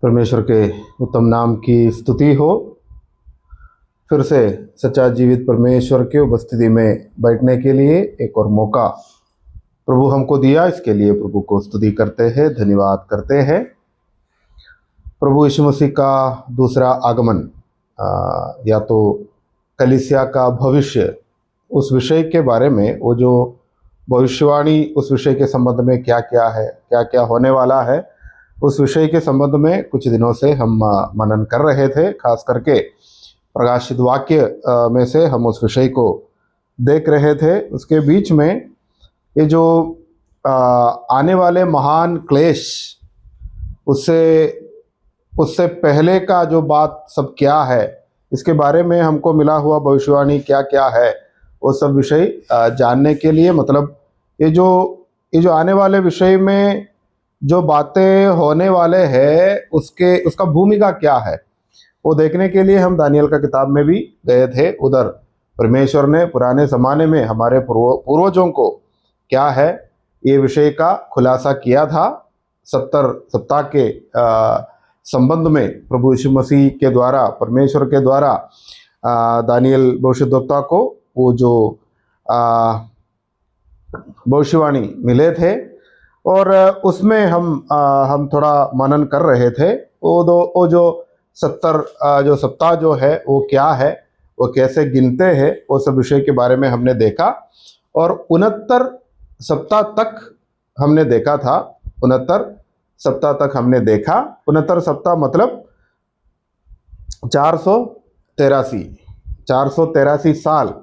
परमेश्वर के उत्तम नाम की स्तुति हो। फिर से सच्चा जीवित परमेश्वर की उपस्थिति में बैठने के लिए एक और मौका प्रभु हमको दिया, इसके लिए प्रभु को स्तुति करते हैं, धन्यवाद करते हैं। प्रभु यीशु मसीह का दूसरा आगमन या तो कलीसिया का भविष्य, उस विषय के बारे में, वो जो भविष्यवाणी उस विषय के संबंध में क्या क्या है, क्या क्या होने वाला है, उस विषय के संबंध में कुछ दिनों से हम मनन कर रहे थे। खास करके प्रकाशित वाक्य में से हम उस विषय को देख रहे थे। उसके बीच में ये जो आने वाले महान क्लेश, उससे पहले का जो बात सब क्या है, इसके बारे में हमको मिला हुआ भविष्यवाणी क्या क्या है, वो सब विषय जानने के लिए, मतलब ये जो आने वाले विषय में जो बातें होने वाले हैं, उसका भूमिका क्या है, वो देखने के लिए हम दानियल का किताब में भी गए थे। उधर परमेश्वर ने पुराने ज़माने में हमारे पूर्वजों को क्या है ये विषय का खुलासा किया था। 70 सप्ताह के संबंध में प्रभु यीशु मसीह के द्वारा, परमेश्वर के द्वारा दानियल भविष्यद्वक्ता को वो जो भविष्यवाणी मिले थे, और उसमें हम थोड़ा मनन कर रहे थे। वो जो 70 जो सप्ताह जो है वो क्या है, वो कैसे गिनते हैं, वो सब विषय के बारे में हमने देखा। और 69 सप्ताह तक हमने देखा था। 69 सप्ताह तक हमने देखा। 69 सप्ताह मतलब 483 साल,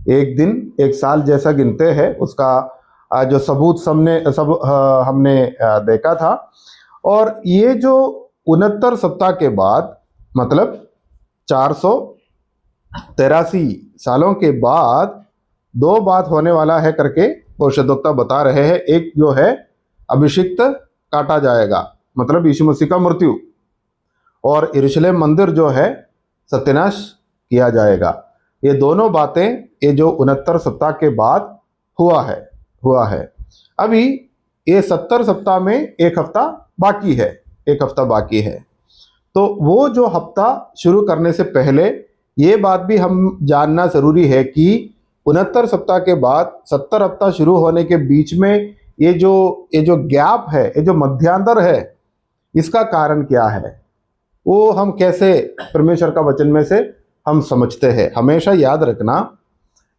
एक दिन एक साल जैसा गिनते हैं। उसका जो सबूत हमने देखा था। और ये जो 69 सप्ताह के बाद, मतलब 483 सालों के बाद दो बात होने वाला है करके भविष्यद्वक्ता बता रहे हैं। एक जो है अभिषिक्त काटा जाएगा, मतलब यीशु मसीह का मृत्यु, और यरूशलेम मंदिर जो है सत्यानाश किया जाएगा। ये दोनों बातें ये जो 69 सप्ताह के बाद हुआ है। अभी ये 70 सप्ताह में एक हफ्ता बाकी है। तो वो जो हफ्ता शुरू करने से पहले ये बात भी हम जानना ज़रूरी है कि 69 सप्ताह के बाद 70 हफ्ता शुरू होने के बीच में ये जो गैप है, ये जो मध्यांतर है, इसका कारण क्या है, वो हम कैसे परमेश्वर का वचन में से हम समझते हैं। हमेशा याद रखना,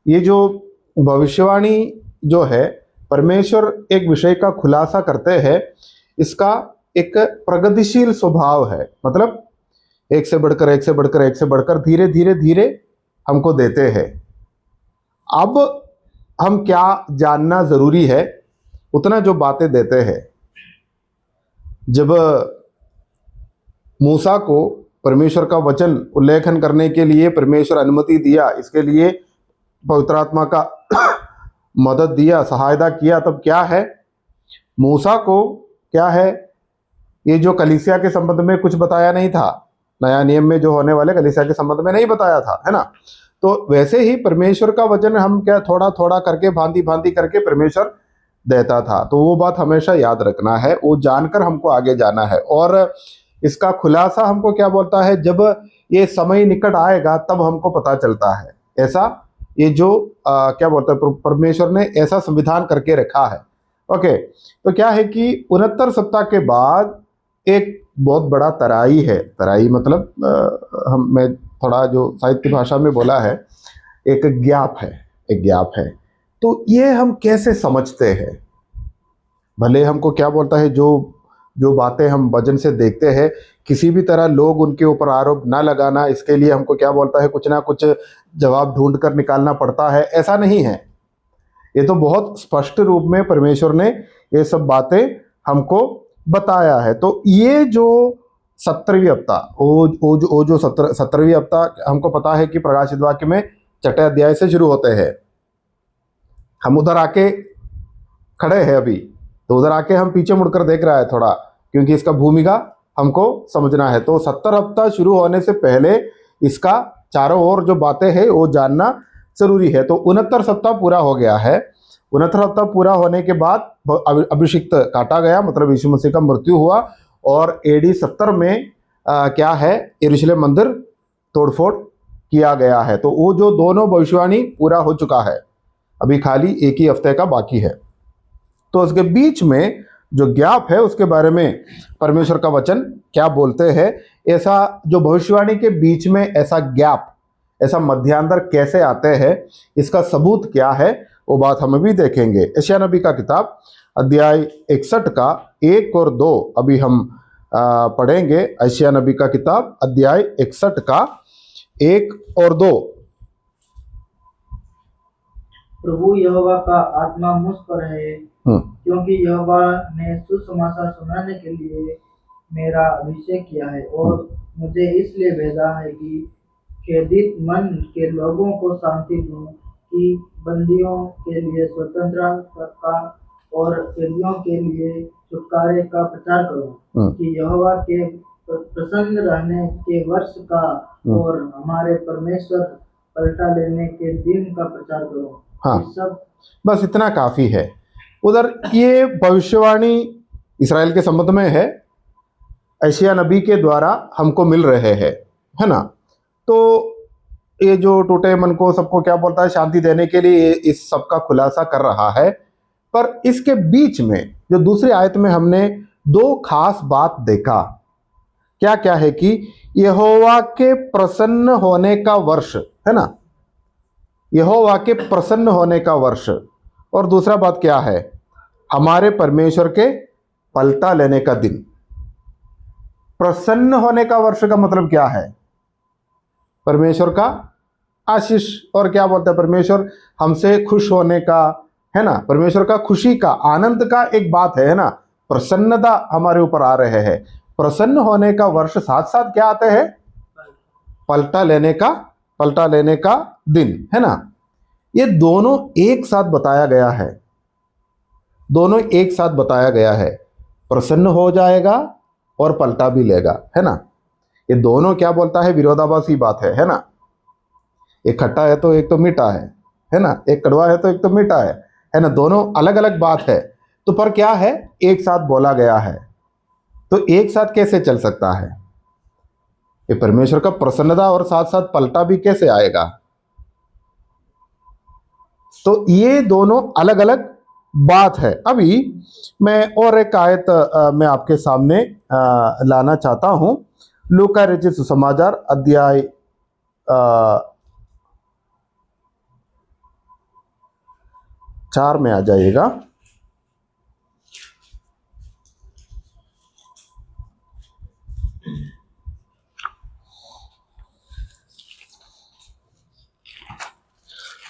ये जो भविष्यवाणी जो है, परमेश्वर एक विषय का खुलासा करते हैं, इसका एक प्रगतिशील स्वभाव है। मतलब एक से बढ़कर धीरे हमको देते हैं। अब हम क्या जानना जरूरी है, उतना जो बातें देते हैं। जब मूसा को परमेश्वर का वचन उल्लेखन करने के लिए परमेश्वर अनुमति दिया, इसके लिए पवित्र आत्मा का मदद दिया, सहायता किया, तब क्या है, मूसा को क्या है, ये जो कलीसिया के संबंध में कुछ बताया नहीं था, नया नियम में जो होने वाले कलीसिया के संबंध में नहीं बताया था, है ना। तो वैसे ही परमेश्वर का वचन हम क्या थोड़ा थोड़ा करके, भांति करके परमेश्वर देता था। तो वो बात हमेशा याद रखना है, वो जानकर हमको आगे जाना है। और इसका खुलासा हमको क्या बोलता है, जब ये समय निकट आएगा तब हमको पता चलता है। ऐसा ये जो क्या बोलता है, परमेश्वर ने ऐसा संविधान करके रखा है। ओके, तो क्या है कि 69 सप्ताह के बाद एक बहुत बड़ा तराई है। तराई मतलब मैं थोड़ा जो साहित्य भाषा में बोला है, एक गैप है। तो ये हम कैसे समझते हैं, भले हमको क्या बोलता है, जो बातें हम वचन से देखते हैं, किसी भी तरह लोग उनके ऊपर आरोप ना लगाना, इसके लिए हमको क्या बोलता है, कुछ ना कुछ जवाब ढूंढ कर निकालना पड़ता है, ऐसा नहीं है। ये तो बहुत स्पष्ट रूप में परमेश्वर ने ये सब बातें हमको बताया है। तो ये जो 17वीं हफ्ता, वो जो 17वीं हफ्ता, हमको पता है कि प्रकाशित वाक्य में 6ठे अध्याय से शुरू होते हैं। हम उधर आके खड़े हैं अभी, तो उधर आके हम पीछे मुड़कर देख रहा है थोड़ा, क्योंकि इसका भूमिका हमको समझना है। तो 70 हफ्ता शुरू होने से पहले इसका चारों ओर जो बातें हैं वो जानना जरूरी है। तो 69 सप्ताह पूरा हो गया है। 69 हफ्ता पूरा होने के बाद अभिषिक्त काटा गया, मतलब यीशु मसीह का मृत्यु हुआ, और AD 70 में क्या है, यरूशलेम मंदिर तोड़फोड़ किया गया है। तो वो जो दोनों भविष्यवाणी पूरा हो चुका है, अभी खाली एक ही हफ्ते का बाकी है। तो उसके बीच में जो गैप है उसके बारे में परमेश्वर का वचन क्या बोलते हैं। ऐसा जो भविष्यवाणी के बीच में ऐसा गैप, ऐसा मध्यांतर कैसे आते हैं, इसका सबूत क्या है, वो बात हम अभी देखेंगे। यशायाह नबी का किताब अध्याय 61 का 1 और 2 अभी हम पढ़ेंगे। यशायाह नबी का किताब अध्याय 61 का 1 और 2। प्रभु यहोवा का आत्मा मुझ पर है, क्योंकि यहोवा ने सुसमाचार सुनाने के लिए मेरा अभिषेक किया है और मुझे इसलिए भेजा है कि खेदित मन के लोगों को शांति दूं, कि बंदियों के लिए स्वतंत्रता का और कैदियों के लिए छुटकारे का प्रचार करूं, कि यहोवा के प्रसन्न रहने के वर्ष का और हमारे परमेश्वर पलटा लेने के दिन का प्रचार करूं। हाँ, सब बस इतना काफी है। उधर ये भविष्यवाणी इस्राएल के संबंध में है, यशायाह नबी के द्वारा हमको मिल रहे हैं, है ना। तो ये जो टूटे मन को सबको क्या बोलता है, शांति देने के लिए इस सब का खुलासा कर रहा है। पर इसके बीच में जो दूसरी आयत में हमने दो खास बात देखा, क्या क्या है कि यहोवा के प्रसन्न होने का वर्ष, है ना, यहोवा के प्रसन्न होने का वर्ष। और दूसरा बात क्या है, हमारे परमेश्वर के पलटा लेने का दिन। प्रसन्न होने का वर्ष का मतलब क्या है, परमेश्वर का आशीष। और क्या बोलते हैं, परमेश्वर हमसे खुश होने का, है ना, परमेश्वर का खुशी का, आनंद का एक बात है ना, प्रसन्नता हमारे ऊपर आ रहे हैं। प्रसन्न होने का वर्ष साथ साथ क्या आते हैं, पलटा लेने का दिन, है ना। ये दोनों एक साथ बताया गया है, दोनों एक साथ बताया गया है। प्रसन्न हो जाएगा और पलटा भी लेगा, है ना। ये दोनों क्या बोलता है, विरोधाभासी बात है ना। एक खट्टा है तो एक तो मीठा है ना, एक कड़वा है तो एक तो मीठा है ना, दोनों अलग अलग बात है। तो पर क्या है, एक साथ बोला गया है। तो एक साथ कैसे चल सकता है, ये परमेश्वर का प्रसन्नता और साथ साथ पलटा भी कैसे आएगा। तो ये दोनों अलग अलग बात है। अभी मैं और एक आयत मैं आपके सामने लाना चाहता हूं। लूका रचित सुसमाचार अध्याय 4 में आ जाइएगा।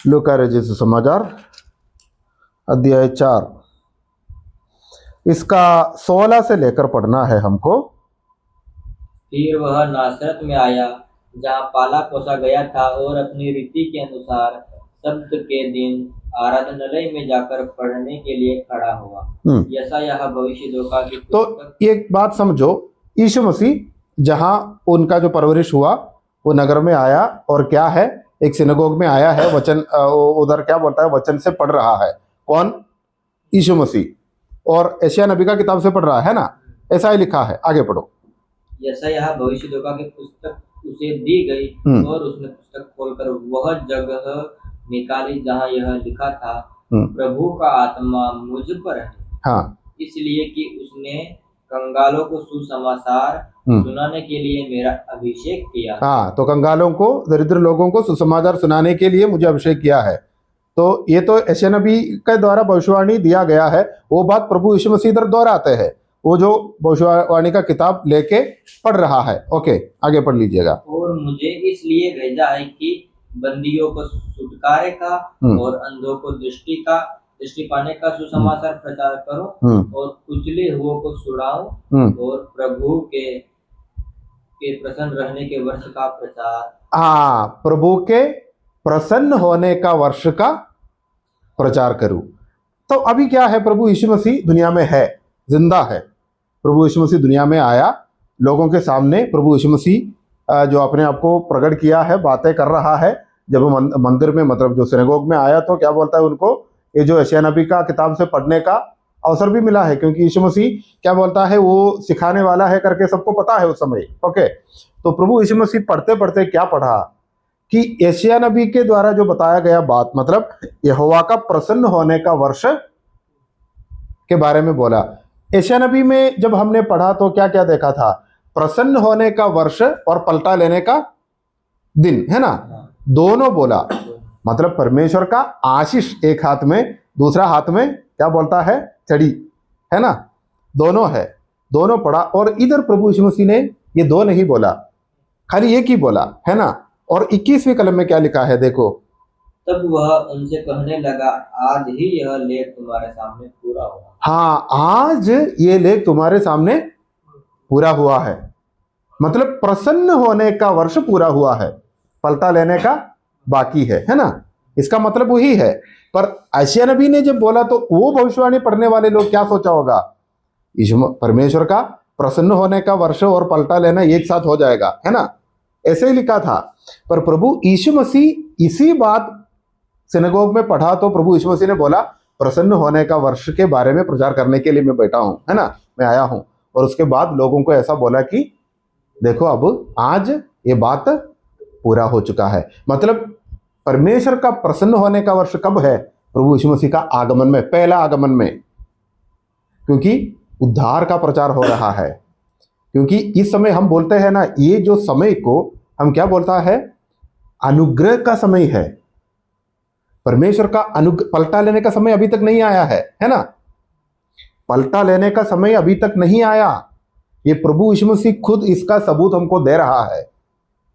लूका रचित सुसमाचार अध्याय 4, इसका 16 से लेकर पढ़ना है हमको। फिर वह नासरत में आया, जहाँ पाला पोसा गया था, और अपनी रीति के अनुसार सब्त के दिन आराधनालय में जाकर पढ़ने के लिए खड़ा हुआ। यशायाह भविष्यद्वक्ता की तो एक बात समझो, यीशु मसीह जहाँ उनका जो परवरिश हुआ वो नगर में आया, और क्या है, एक सिनगोग में आया है। वचन उधर क्या बोलता है, वचन से पढ़ रहा है। कौन, यीशु मसीह। और यशायाह नबी का किताब से पढ़ रहा है ना, ऐसा ही लिखा है। आगे पढ़ो। यशायाह भविष्यद्वक्ता की पुस्तक उसे दी गई, और उसने पुस्तक खोलकर वह जगह निकाली जहाँ यह लिखा था, प्रभु का आत्मा मुझ पर है। हाँ, इसलिए कि उसने कंगालों को सुसमाचार सुनाने के लिए मेरा अभिषेक किया। हाँ, तो कंगालों को, दरिद्र लोगों को सुसमाचार सुनाने के लिए मुझे अभिषेक किया है। तो ये तो यशायाह नबी के द्वारा भविष्यवाणी दिया गया है। वो बात प्रभु यीशु मसीह इधर दोहराते हैं, वो जो भविष्यवाणी का किताब लेके पढ़ रहा है। ओके, आगे पढ़ लीजिएगा। और मुझे इसलिए भेजा है कि बंदियों को छुटकारे का और अंधों को दृष्टि पाने का सुसमाचार प्रचार करो, और कुचले हुओं को छुड़ाऊं, और प्रभु के प्रसन्न रहने के वर्ष का प्रचार। हाँ, प्रभु के प्रसन्न होने का वर्ष का प्रचार करूं। तो अभी क्या है, प्रभु यीशु मसीह दुनिया में है, जिंदा है। प्रभु यीशु मसीह दुनिया में आया, लोगों के सामने प्रभु यीशु मसीह जो अपने आप को प्रकट किया है, बातें कर रहा है। जब मंदिर में, मतलब जो सिनेगोग में आया, तो क्या बोलता है उनको, ये जो यशायाह नबी का किताब से पढ़ने का अवसर भी मिला है, क्योंकि यीशु मसीह क्या बोलता है, वो सिखाने वाला है करके सबको पता है उस समय। ओके, तो प्रभु यीशु मसीह पढ़ते पढ़ते क्या पढ़ा कि यशायाह नबी के द्वारा जो बताया गया बात, मतलब यहोवा का प्रसन्न होने का वर्ष के बारे में बोला। यशायाह नबी में जब हमने पढ़ा तो क्या क्या देखा था, प्रसन्न होने का वर्ष और पलटा लेने का दिन, है ना, दोनों बोला। मतलब परमेश्वर का आशीष एक हाथ में, दूसरा हाथ में क्या बोलता है, छड़ी, है ना, दोनों है, दोनों पढ़ा। और इधर प्रभु यीशु मसीह ने ये दो नहीं बोला, खाली एक ही बोला, है ना। और 21वें कलम में क्या लिखा है, देखो, तब वह उनसे कहने लगा, आज ही यह लेख तुम्हारे सामने पूरा हुआ। हाँ, आज ये लेख तुम्हारे सामने पूरा हुआ है। मतलब प्रसन्न होने का वर्ष पूरा हुआ है, पलटा लेने का बाकी है ना। इसका मतलब वही है। पर यशायाह नबी ने जब बोला तो वो भविष्यवाणी पढ़ने वाले लोग क्या सोचा होगा, परमेश्वर का प्रसन्न होने का वर्ष और पलटा लेना एक साथ हो जाएगा, है ना, ऐसे ही लिखा था। पर प्रभु यीशु मसीह इसी बात सिनेगोग में पढ़ा तो प्रभु यीशु मसीह ने बोला, प्रसन्न होने का वर्ष के बारे में प्रचार करने के लिए मैं बैठा हूं, है ना, मैं आया हूं। और उसके बाद लोगों को ऐसा बोला कि देखो अब आज ये बात पूरा हो चुका है। मतलब परमेश्वर का प्रसन्न होने का वर्ष कब है, प्रभु यीशु मसीह का आगमन में, पहला आगमन में, क्योंकि उद्धार का प्रचार हो रहा है। क्योंकि इस समय हम बोलते हैं ना, ये जो समय को हम क्या बोलता है, अनुग्रह का समय है। परमेश्वर का पलटा लेने का समय अभी तक नहीं आया है ना, पलटा लेने का समय अभी तक नहीं आया। ये प्रभु यीशु मसीह खुद इसका सबूत हमको दे रहा है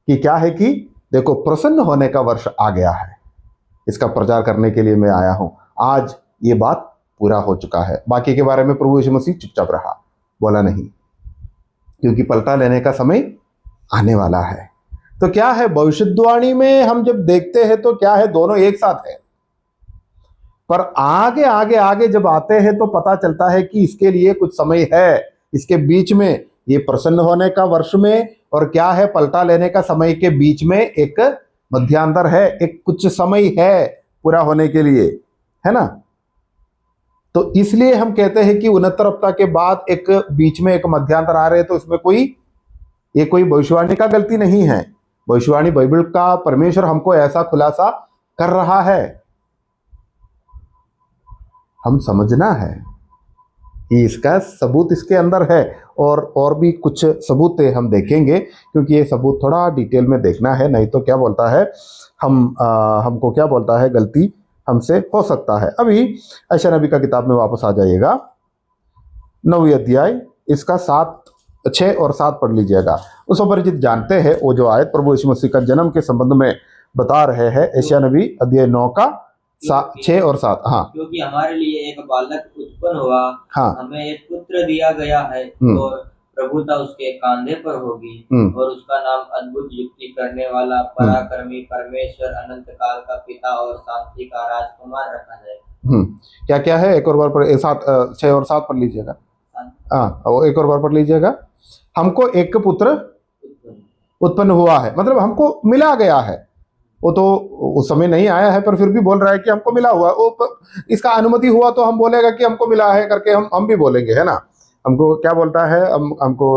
कि क्या है, कि देखो प्रसन्न होने का वर्ष आ गया है, इसका प्रचार करने के लिए मैं आया हूं, आज ये बात पूरा हो चुका है। बाकी के बारे में प्रभु यीशु मसीह चुपचाप रहा, बोला नहीं, क्योंकि पलटा लेने का समय आने वाला है। तो क्या है, भविष्यवाणी में हम जब देखते हैं तो क्या है, दोनों एक साथ है। पर आगे आगे आगे जब आते हैं तो पता चलता है कि इसके लिए कुछ समय है, इसके बीच में, ये प्रसन्न होने का वर्ष में और क्या है, पलटा लेने का समय के बीच में एक मध्यांतर है, एक कुछ समय है पूरा होने के लिए, है ना। तो इसलिए हम कहते हैं कि 69 हफ्ता के बाद एक बीच में एक मध्यांतर आ रहे हैं। तो इसमें ये कोई भविष्यवाणी का गलती नहीं है। भविष्यवाणी बाइबल का परमेश्वर हमको ऐसा खुलासा कर रहा है, हम समझना है कि इसका सबूत इसके अंदर है। और भी कुछ सबूत हम देखेंगे, क्योंकि ये सबूत थोड़ा डिटेल में देखना है, नहीं तो क्या बोलता है, हमको क्या बोलता है, गलती हमसे हो सकता है। अभी यशायाह नबी का किताब में वापस आ जाइएगा, 9वें अध्याय, इसका 6 और 7 पढ़ लीजिएगा। उस अपरिचित जानते हैं वो जो आयत प्रभु यीशु मसीह का जन्म के संबंध में बता रहे हैं, यशायाह नबी अध्याय 9 का 6 और 7। हाँ, क्योंकि हमारे लिए एक बालक उत्पन्न हुआ, हाँ, हमें एक पुत्र दिया गया है, और प्रभुता उसके कांधे पर होगी, और उसका नाम अद्भुत युक्ति करने वाला, पराक्रमी, परमेश्वर, अनंत काल का पिता और शांति का राजकुमार रखा जाएगा। क्या क्या है, एक और बार पढ़, 6 और 7 पढ़ लीजिएगा। हाँ, वो एक और बार पढ़ लीजिएगा। हमको एक पुत्र उत्पन्न हुआ है, मतलब हमको मिला गया है। वो तो उस समय नहीं आया है, पर फिर भी बोल रहा है कि हमको मिला हुआ। वो इसका अनुमति हुआ तो हम बोलेगा कि हमको मिला है करके, हम भी बोलेंगे, है ना। हमको क्या बोलता है, हमको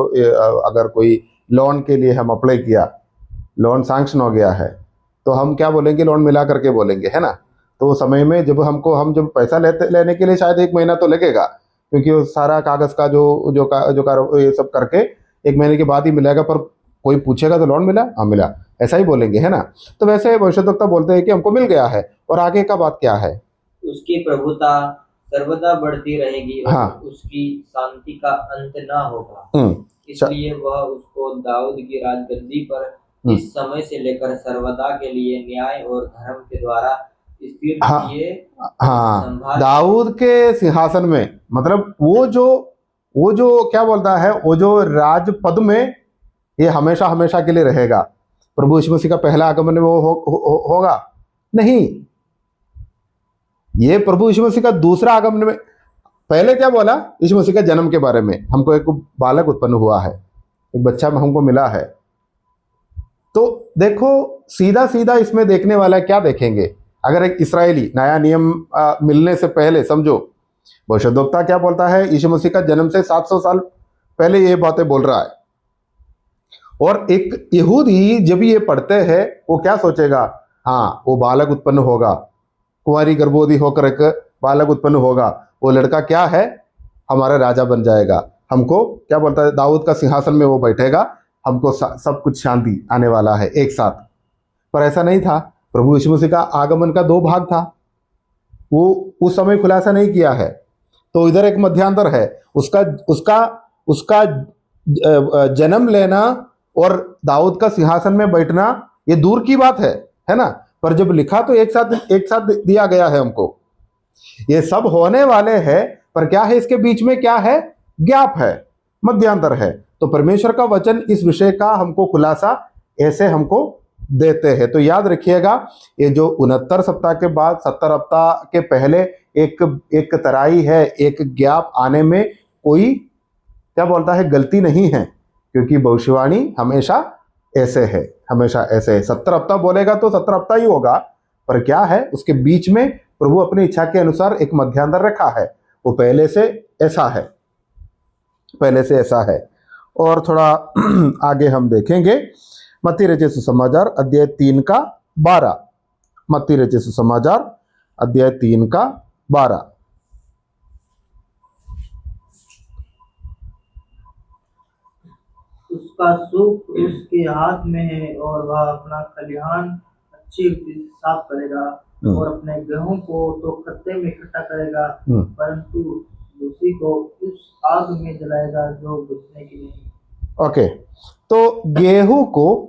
अगर कोई लोन के लिए हम अप्लाई किया, लोन सैंक्शन हो गया है, तो हम क्या बोलेंगे, लोन मिला करके बोलेंगे, है ना। तो वो समय में जब जब पैसा लेने के लिए शायद 1 महीना तो लगेगा, क्योंकि वो सारा कागज़ का जो ये सब करके 1 महीने के बाद ही मिलेगा। पर कोई पूछेगा तो लोन मिला, हाँ मिला, ऐसा ही बोलेंगे, है ना। तो वैसे भविष्यद्वक्ता बोलते हैं कि हमको मिल गया है। और आगे का बात क्या है, उसकी प्रभुता सर्वदा बढ़ती रहेगी, और हाँ, उसकी शांति का अंत ना होगा। इसलिए वह उसको दाऊद की राजगद्दी पर इस समय से लेकर सर्वदा के लिए न्याय और धर्म के द्वारा स्थिर किए। हाँ, दाऊद के सिंहासन में, मतलब वो जो क्या बोलता है, वो जो राज पद में ये हमेशा हमेशा के लिए रहेगा। प्रभु यीशु मसीह का पहला आगमन में वो होगा नहीं। ये प्रभु यीशु मसीह का दूसरा आगमन में। पहले क्या बोला, यीशु मसीह के जन्म के बारे में, हमको एक बालक उत्पन्न हुआ है, एक बच्चा हमको मिला है। तो देखो, सीधा सीधा इसमें देखने वाला क्या देखेंगे, अगर एक इस्राएली नया नियम मिलने से पहले, समझो भविष्यद्वक्ता क्या बोलता है? यीशु मसीह का जन्म से 700 साल पहले ये बातें बोल रहा है। और एक यहूदी जब ये पढ़ते हैं वो क्या सोचेगा? हाँ, वो बालक उत्पन्न होगा, कुंवारी गर्भवती होकर एक बालक उत्पन्न होगा, वो लड़का क्या है? हमारा राजा बन जाएगा, हमको क्या बोलता है? दाऊद का सिंहासन में वो बैठेगा, हमको सब कुछ शांति आने वाला है एक साथ। पर ऐसा नहीं था। प्रभु यीशु मसीह का आगमन का 2 भाग था, वो उस समय खुलासा नहीं किया है। तो इधर एक मध्यांतर है, उसका उसका उसका जन्म लेना और दाऊद का सिंहासन में बैठना ये दूर की बात है ना? पर जब लिखा तो एक साथ दिया गया है हमको। ये सब होने वाले हैं, पर क्या है इसके बीच में? क्या है? गैप है, मध्यांतर है। तो परमेश्वर का वचन इस विषय का हमको खुलासा ऐसे हमको देते हैं। तो याद रखिएगा, ये जो 69 सप्ताह के बाद 70 सप्ताह के पहले एक तराई है, एक गैप आने में कोई क्या बोलता है? गलती नहीं है, क्योंकि भविष्यवाणी हमेशा ऐसे है, हमेशा ऐसे है। 70 हफ्ता बोलेगा तो 70 हफ्ता ही होगा, पर क्या है उसके बीच में प्रभु अपनी इच्छा के अनुसार एक मध्यांतर रखा है, वो पहले से ऐसा है, पहले से ऐसा है। और थोड़ा आगे हम देखेंगे, मत्ती रचित सुसमाचार अध्याय 3 का 12। मत्ती रचित सुसमाचार अध्याय 3 का 12। उसका सुख उसके हाथ में है और वह अपना खलिहान अच्छी रीति से साफ करेगा और अपने गेहूं को तो खत्ते में इकट्ठा करेगा, परंतु भूसी को उस आग में जलाएगा जो बुझने की नहीं। ओके, तो गेहूं को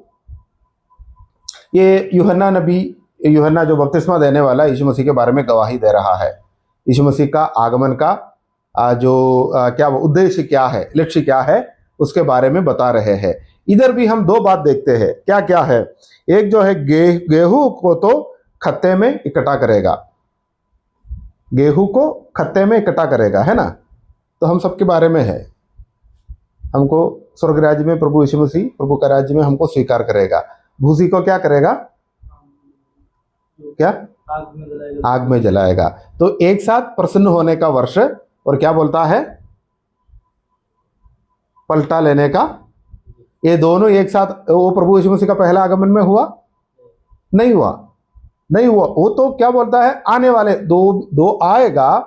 ये यूहन्ना जो बपतिस्मा देने वाला यीशु मसीह के बारे में गवाही दे रहा है। यीशु मसीह का आगमन का क्या उद्देश्य क्या है, लक्ष्य क्या है, उसके बारे में बता रहे हैं। इधर भी हम 2 बात देखते हैं, क्या क्या है? एक जो है गेहूं को तो खत्ते में इकट्ठा करेगा, गेहूं को खत्ते में इकट्ठा करेगा, है ना? तो हम सबके बारे में है, हमको स्वर्ग राज्य में प्रभु यीशु मसीह प्रभु का राज्य में हमको स्वीकार करेगा। भूसी को क्या करेगा? क्या? आग में जलाएगा। तो एक साथ प्रसन्न होने का वर्ष, और क्या बोलता है? पलटा लेने का। ये दोनों एक साथ वो प्रभु यीशु मसीह का पहला आगमन में हुआ? नहीं हुआ, नहीं हुआ। वो तो क्या बोलता है? आने वाले दो आएगा,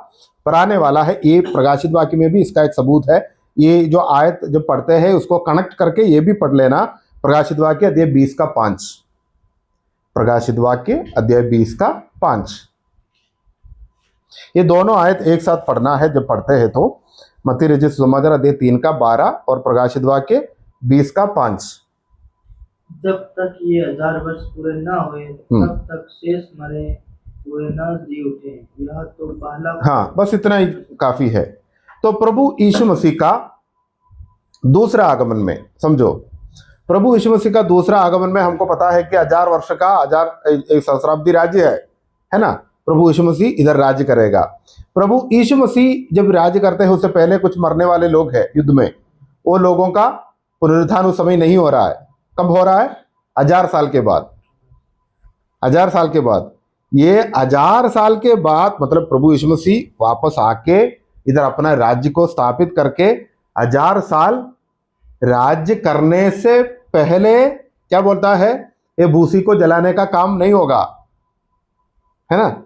पर आने वाला है। ये प्रकाशित वाक्य में भी इसका एक सबूत है। ये जो आयत जब पढ़ते हैं उसको कनेक्ट करके ये भी पढ़ लेना, प्रकाशित वाक्य अध्याय 20 का 5। प्रकाशित वाक्य अध्याय 20 का 5। ये दोनों आयत एक साथ पढ़ना है जब पढ़ते हैं तो। मत्ती रचित सुसमाचार अध्याय 3 का 12 और प्रकाशित वाक्य 20 का 5। जब तक ये 1000 वर्ष पूरे न हुए तब तक शेष मरे हुए न जी उठे। यह तो पहला। हाँ, बस इतना ही काफी है। तो प्रभु यीशु मसीह का दूसरा आगमन में समझो, प्रभु यीशु मसीह का दूसरा आगमन में हमको पता है कि 1000 वर्ष का एक सहस्राब्दी राज्य है ना? प्रभु यीशु मसीह इधर राज्य करेगा। प्रभु यीशु मसीह जब राज्य करते हैं उससे पहले कुछ मरने वाले लोग हैं युद्ध में, वो लोगों का पुनरुत्थान उस समय नहीं हो रहा है। कब हो रहा है? 1000 साल के बाद। 1000 साल के बाद, ये 1000 साल के बाद मतलब प्रभु यीशु मसीह वापस आके इधर अपना राज्य को स्थापित करके 1000 साल राज्य करने से पहले क्या बोलता है? ये भूसी को जलाने का काम नहीं होगा, है ना?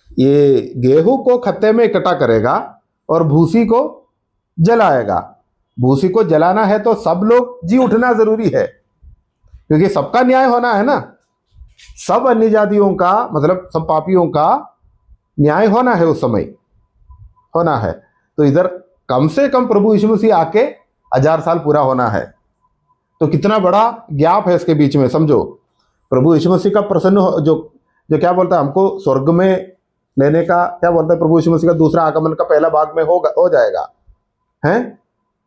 ये गेहूं को खत्ते में इकट्ठा करेगा और भूसी को जलाएगा। भूसी को जलाना है तो सब लोग जी उठना जरूरी है, क्योंकि सबका न्याय होना है ना। सब अन्य जातियों का मतलब सब पापियों का न्याय होना है, उस समय होना है। तो इधर कम से कम प्रभु यीशु मसीह आके 1000 साल पूरा होना है। तो कितना बड़ा गैप है इसके बीच में, समझो। प्रभु यीशु मसीह का प्रसन्न जो क्या बोलता है हमको स्वर्ग में लेने का, क्या बोलता है? प्रभु यीशु मसीह का दूसरा आगमन का पहला भाग में हो जाएगा, हैं?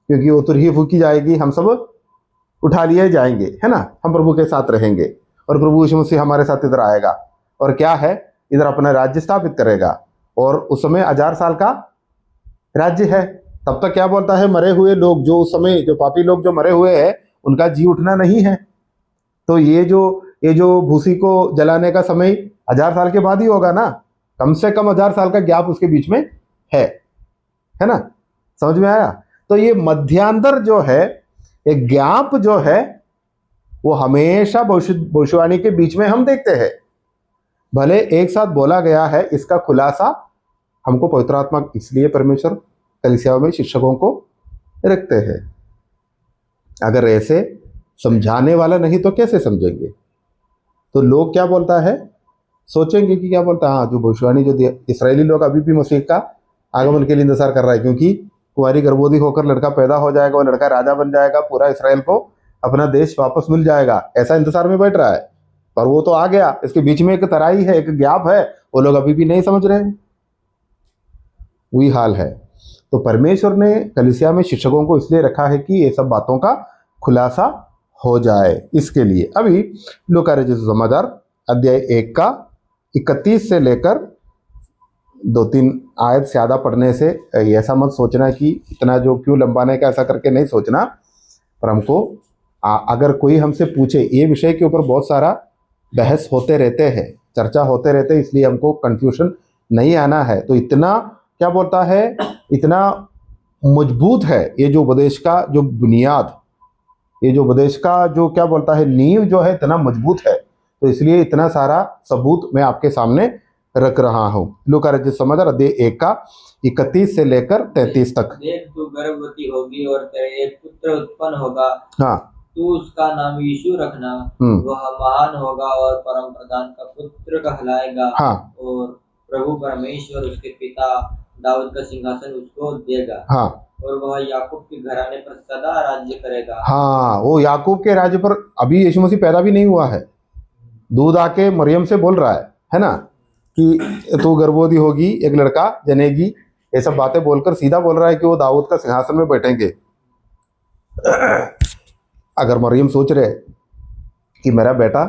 क्योंकि वो तुरही फूकी जाएगी, हम सब उठा लिए जाएंगे, है ना? हम प्रभु के साथ रहेंगे और प्रभु यीशु मसीह हमारे साथ इधर आएगा और क्या है? इधर अपना राज्य स्थापित करेगा। और उस समय 1000 साल का राज्य है। तब तक क्या बोलता है? मरे हुए लोग जो उस समय जो पापी लोग जो मरे हुए हैं उनका जी उठना नहीं है। तो ये जो भूसी को जलाने का समय 1000 साल के बाद ही होगा ना। कम से कम 1000 साल का गैप उसके बीच में है ना? समझ में आया? तो ये मध्यांतर जो है, ये गैप जो है, वो हमेशा भविष्यवाणी के बीच में हम देखते हैं। भले एक साथ बोला गया है, इसका खुलासा हमको पवित्र आत्मा, इसलिए परमेश्वर कलीसियाओं में शिक्षकों को रखते हैं। अगर ऐसे समझाने वाला नहीं तो कैसे समझेंगे? तो लोग क्या बोलता है, सोचेंगे कि क्या बोलता है, हाँ जो भविष्यवाणी जो इसराइली लोग अभी भी मसीह का आगमन के लिए इंतजार कर रहा है, क्योंकि कुंवारी गर्भवती होकर लड़का पैदा हो जाएगा, वो लड़का राजा बन जाएगा, पूरा इसराइल को अपना देश वापस मिल जाएगा, ऐसा इंतजार में बैठ रहा है। पर वो तो आ गया, इसके बीच में एक तराई है, एक गैप है, वो लोग अभी भी नहीं समझ रहे हैं। वही हाल है। तो परमेश्वर ने कलीसिया में शिक्षकों को इसलिए रखा है कि ये सब बातों का खुलासा हो जाए। इसके लिए अभी लूका रचित सुसमाचार अध्याय 1 का 31 से लेकर 2-3 आयत ज़्यादा पढ़ने से ऐसा मत सोचना कि इतना जो क्यों लंबाने का, ऐसा करके नहीं सोचना। पर हमको अगर कोई हमसे पूछे, ये विषय के ऊपर बहुत सारा बहस होते रहते हैं, चर्चा होते रहते हैं, इसलिए हमको कन्फ्यूजन नहीं आना है। तो इतना क्या बोलता है, इतना मजबूत है ये जो उपदेश का जो बुनियाद, ये जो उपदेश का जो क्या बोलता है नींव जो है, इतना मजबूत है। तो इसलिए इतना सारा सबूत मैं आपके सामने रख रहा हूँ। लूका रचित सुसमाचार अध्याय 1 का 31 से लेकर 33 तक। देख, तू गर्भवती होगी और तेरे एक पुत्र उत्पन्न होगा। हाँ, तू उसका नाम यीशु रखना। वह महान होगा और परम प्रधान का पुत्र कहलाएगा। हाँ, और प्रभु परमेश्वर उसके पिता दाऊद का सिंहासन उसको देगा। हाँ, और वह याकूब के घराने पर सदा राज्य करेगा। हाँ, वो याकूब के राज्य पर। अभी यीशु मसीह पैदा भी नहीं हुआ है, दूध आके मरियम से बोल रहा है ना, कि तू गर्भवती होगी, एक लड़का जनेगी, ये सब बातें बोलकर सीधा बोल रहा है कि वो दाऊद का सिंहासन में बैठेंगे। अगर मरियम सोच रहे कि मेरा बेटा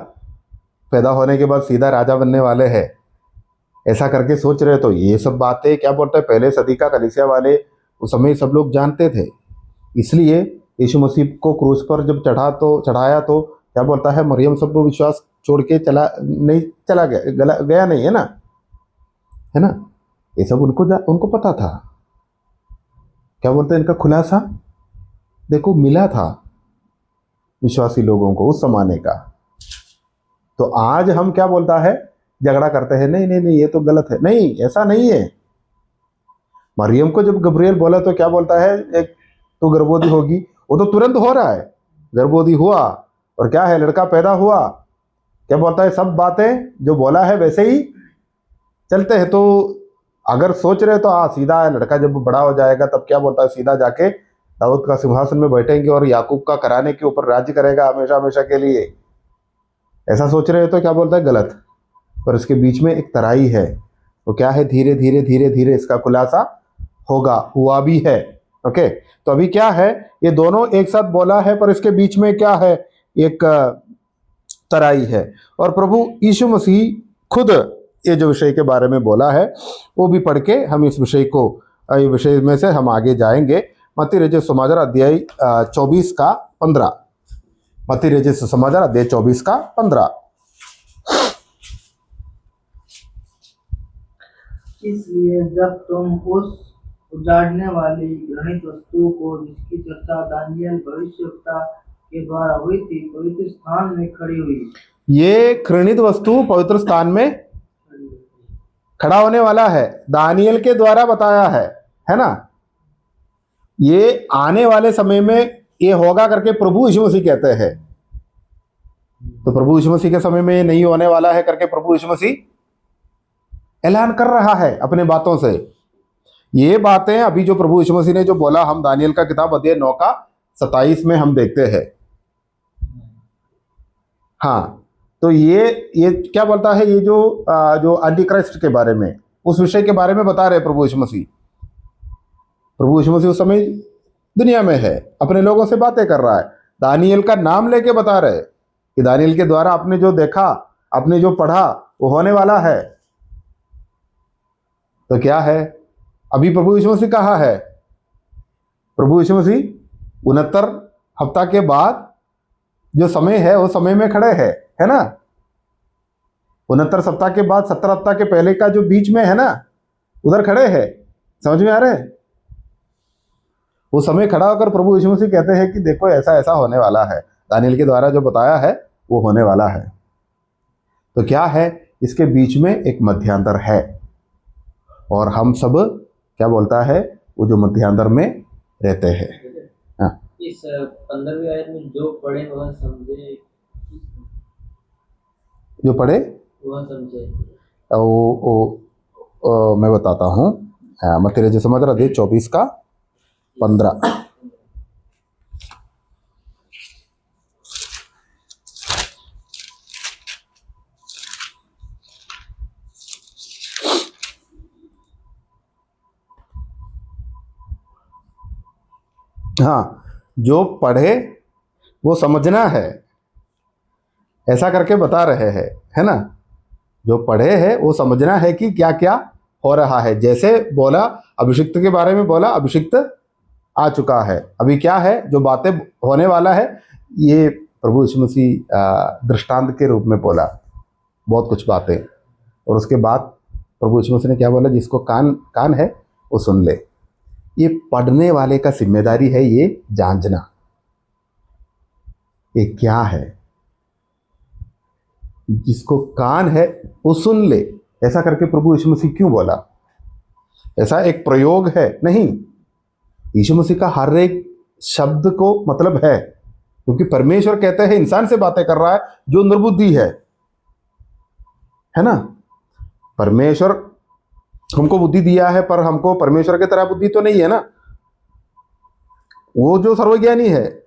पैदा होने के बाद सीधा राजा बनने वाले हैं, ऐसा करके सोच रहे, तो ये सब बातें क्या बोलते हैं, पहले सदी का कलीसिया वाले उस समय सब लोग जानते थे। इसलिए यीशु मसीह को क्रूस पर जब चढ़ाया तो क्या बोलता है, मरियम सब विश्वास छोड़ के चला गया नहीं, है ना? ये सब उनको पता था। क्या बोलते हैं, इनका खुलासा देखो मिला था विश्वासी लोगों को उस जमाने का। तो आज हम क्या बोलता है, झगड़ा करते हैं, नहीं नहीं नहीं ये तो गलत है। नहीं, ऐसा नहीं है। मरियम को जब गब्रियल बोला तो क्या बोलता है, एक तो गर्भवती होगी, वो तो तुरंत हो रहा है, गर्भवती हुआ और क्या है, लड़का पैदा हुआ। क्या बोलता है, सब बातें जो बोला है वैसे ही चलते हैं। तो अगर सोच रहे तो सीधा लड़का जब बड़ा हो जाएगा तब क्या बोलता है, सीधा जाके दाऊद का सिंहासन में बैठेंगे और याकूब का घराने के ऊपर राज्य करेगा हमेशा हमेशा के लिए, ऐसा सोच रहे हो तो क्या बोलता है, गलत। पर इसके बीच में एक तराई है, वो क्या है, धीरे धीरे धीरे धीरे इसका खुलासा होगा, हुआ भी है। ओके, तो अभी क्या है, ये दोनों एक साथ बोला है, पर इसके बीच में क्या है, एक तराई है। और प्रभु यीशु मसीह खुद ये जो विषय के बारे में बोला है वो भी पढ़ के हम इस विषय में से हम आगे जाएंगे। मत्ती रचित सुसमाचार अध्याय 24 का 15। मत्ती रचित सुसमाचार अध्याय 24 का 15। इसलिए जब तुम उस उजाड़ने वाली घृणित वस्तु को, जिसकी चर्चा दानियल भविष्यवक्ता के द्वारा हुई थी, पवित्र स्थान में खड़ी हुई। ये घृणित वस्तु पवित्र स्थान में खड़ा होने वाला है, दानियल के द्वारा बताया है ना। ये आने वाले समय में ये होगा करके प्रभु यीशु मसीह कहते हैं। तो प्रभु यीशु मसीह के समय में ये नहीं होने वाला है करके प्रभु यीशु मसीह ऐलान कर रहा है अपने बातों से। ये बातें अभी जो प्रभु यीशु मसीह ने जो बोला, हम दानियल का किताब अध्याय 9 का 27 में हम देखते हैं। हाँ, तो ये क्या बोलता है, ये जो एंटी क्राइस्ट के बारे में, उस विषय के बारे में बता रहे प्रभु यीशु मसीह। प्रभु यीशु मसीह उस समय दुनिया में है, अपने लोगों से बातें कर रहा है, दानियल का नाम लेके बता रहे कि दानियल के द्वारा आपने जो देखा, आपने जो पढ़ा, वो होने वाला है। तो क्या है, अभी प्रभु यीशु मसीह कहाँ है? प्रभु यीशु मसीह 69 हफ्ता के बाद जो समय है वो समय में खड़े हैं, है ना। 69 सप्ताह के बाद 70 सप्ताह के पहले का जो बीच में है ना, उधर खड़े हैं। समझ में आ रहा है? वो समय खड़ा होकर प्रभु यीशु मसीह कहते हैं कि देखो ऐसा ऐसा होने वाला है, दानियेल के द्वारा जो बताया है वो होने वाला है। तो क्या है, इसके बीच में एक मध्यांतर है, और हम सब क्या बोलता है, वो जो मध्यांतर में रहते हैं। हाँ, इस 15वीं आयत में जो पढ़े वह समझे, जो पढ़े वह समझे। मैं बताता हूँ। मत्ती रचित सुसमाचार अध्याय 24 का 15। हाँ, जो पढ़े वो समझना है, ऐसा करके बता रहे हैं, है ना। जो पढ़े हैं वो समझना है कि क्या क्या हो रहा है। जैसे बोला अभिषिक्त के बारे में, बोला अभिषिक्त आ चुका है, अभी क्या है जो बातें होने वाला है, ये प्रभु यीशु मसीह दृष्टांत के रूप में बोला बहुत कुछ बातें। और उसके बाद प्रभु यीशु मसीह ने क्या बोला, जिसको कान है वो सुन ले। ये पढ़ने वाले का जिम्मेदारी है ये जांचना ये क्या है। जिसको कान है वो सुन ले, ऐसा करके प्रभु यीशु मसीह क्यों बोला? ऐसा एक प्रयोग है नहीं, यीशु मसीह का हर एक शब्द को मतलब है, क्योंकि परमेश्वर कहते हैं इंसान से बातें कर रहा है जो निर्बुद्धि है ना। परमेश्वर हमको बुद्धि दिया है, पर हमको परमेश्वर की तरह बुद्धि तो नहीं है ना। वो जो सर्वज्ञानी है,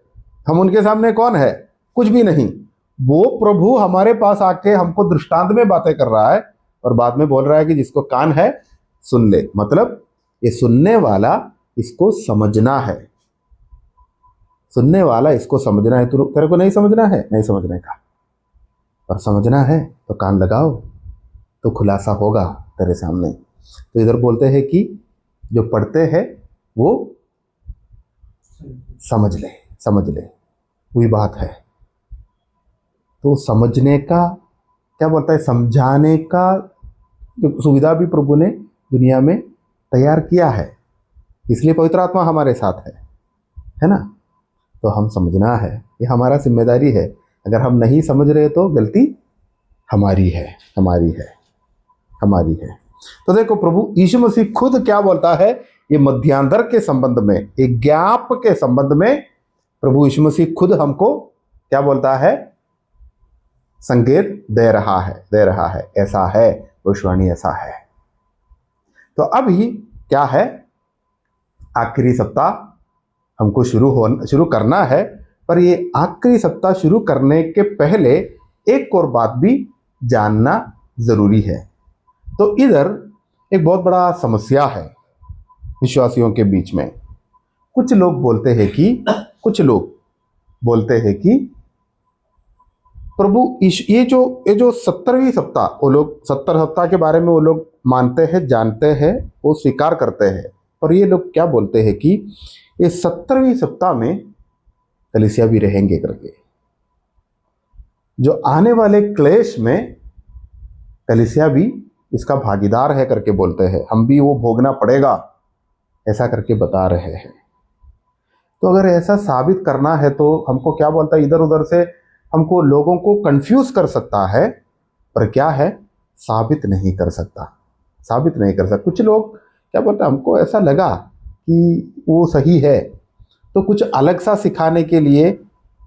हम उनके सामने कौन है? कुछ भी नहीं। वो प्रभु हमारे पास आके हमको दृष्टांत में बातें कर रहा है, और बाद में बोल रहा है कि जिसको कान है सुन ले। मतलब ये सुनने वाला इसको समझना है, सुनने वाला इसको समझना है। तेरे को नहीं समझना है, नहीं समझने का, और समझना है तो कान लगाओ तो खुलासा होगा तेरे सामने। तो इधर बोलते हैं कि जो पढ़ते हैं वो समझ ले, वही बात है। तो समझने का क्या बोलता है, समझाने का जो सुविधा भी प्रभु ने दुनिया में तैयार किया है, इसलिए पवित्र आत्मा हमारे साथ है ना। तो हम समझना है, ये हमारा जिम्मेदारी है। अगर हम नहीं समझ रहे तो गलती हमारी है। तो देखो प्रभु यीशु मसीह खुद क्या बोलता है, ये मध्यांतर के संबंध में, एक गैप के संबंध में प्रभु यीशु मसीह खुद हमको क्या बोलता है, संकेत दे रहा है ऐसा है, भविष्यवाणी ऐसा है। तो अभी क्या है, आखिरी सप्ताह हमको शुरू करना है, पर ये आखिरी सप्ताह शुरू करने के पहले एक और बात भी जानना जरूरी है। तो इधर एक बहुत बड़ा समस्या है विश्वासियों के बीच में। कुछ लोग बोलते हैं कि प्रभु ये जो 70वीं सप्ताह, वो लोग 70 सप्ताह के बारे में वो लोग मानते हैं, जानते हैं, वो स्वीकार करते हैं। और ये लोग क्या बोलते हैं कि ये 70वीं सप्ताह में कलीसिया भी रहेंगे करके, जो आने वाले क्लेश में कलीसिया भी इसका भागीदार है करके बोलते हैं, हम भी वो भोगना पड़ेगा ऐसा करके बता रहे हैं। तो अगर ऐसा साबित करना है तो हमको क्या बोलता है, इधर उधर से हमको लोगों को कंफ्यूज कर सकता है, पर क्या है, साबित नहीं कर सकता। कुछ लोग क्या बोलते हैं, हमको ऐसा लगा कि वो सही है, तो कुछ अलग सा सिखाने के लिए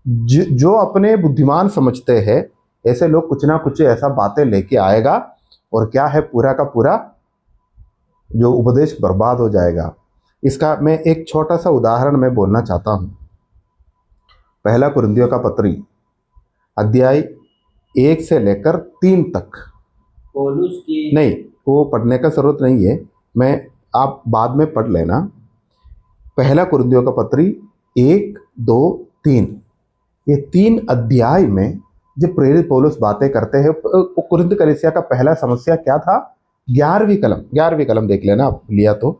जो अपने बुद्धिमान समझते हैं, ऐसे लोग कुछ ना कुछ ऐसा बातें लेके आएगा, और क्या है, पूरा का पूरा जो उपदेश बर्बाद हो जाएगा। इसका मैं एक छोटा सा उदाहरण मैं बोलना चाहता हूँ। पहला कुरिन्थियों का पत्री अध्याय 1 से लेकर 3 तक, पौलुस की नहीं वो पढ़ने का जरूरत नहीं है, आप बाद में पढ़ लेना। पहला कुरिन्थियों का पत्री 1, 2, 3, ये 3 अध्याय में जब प्रेरित पौलुस बातें करते हैं, कुरिन्थ कलीसिया का पहला समस्या क्या था, 11वीं कलम देख लेना आप लिया तो।